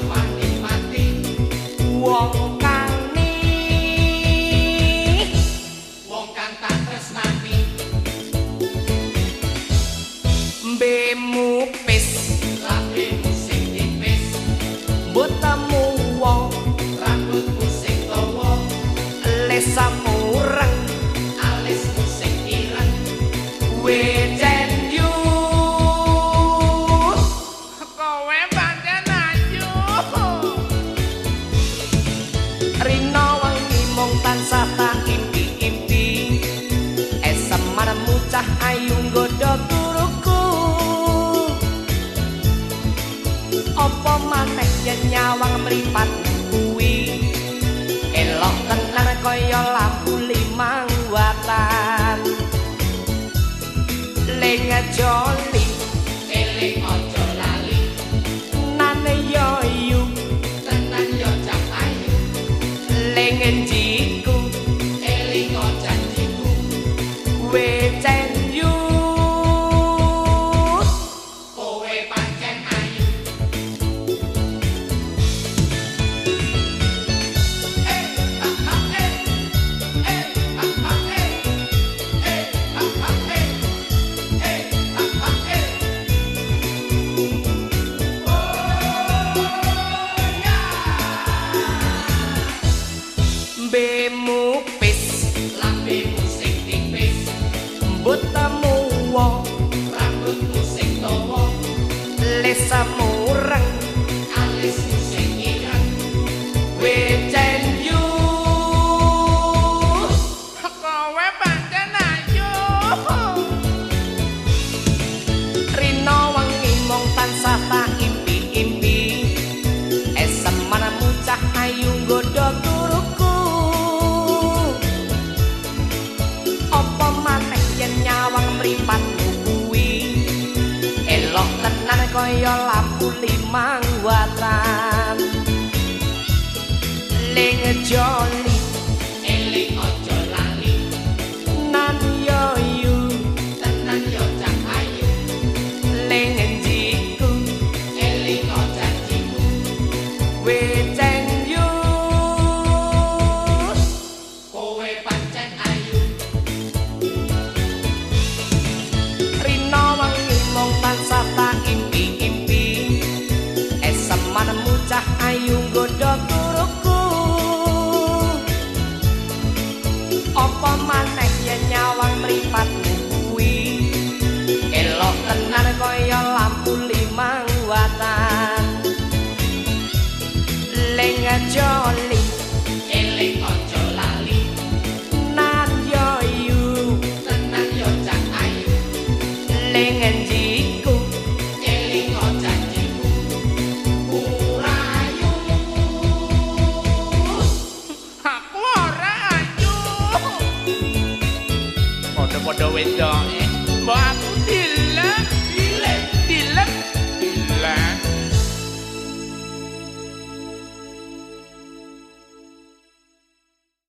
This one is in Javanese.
wani mati wong kang tresnani mbemu pis lambemu sing tipis botamu wong rambutmu sing dawa lesamu reng alismu sing ireng wejen yu kowe pancen ayu rina wangi mung tansah tak impi-impi esemmu cah ayu nggodha turuku apa maneh yen nyawang mripat kuwi elok tenan kaya lampu limang watan ling joli eling aja lali nane yo yu tenan yo cah ayu ling jiku eling janjiku wejen yu kowe pancen ayu mbemu pis lambemu sing tipis botamu wong rambutmu sing dawa lesamu reng alismu sing ireng wejen yu kowe pancen ayu rina wangi mung tansah tak impi-impi esemmu cah ayu nggodha turuku apa maneh yen nyawang mripatmu kuwi elok tenan kaya lampu limang watan ling joli eling aja lali nan yo yu tenan yo cah ayu ling jiku eling janjiku wejen yu kowe pancen ayu rina wangi mung tansah tak impi-impi esemmu cah ayu nggodha turuku apa maneh yen nyawang mripatmu kuwi elok tenan kaya lampu limang watan ling joli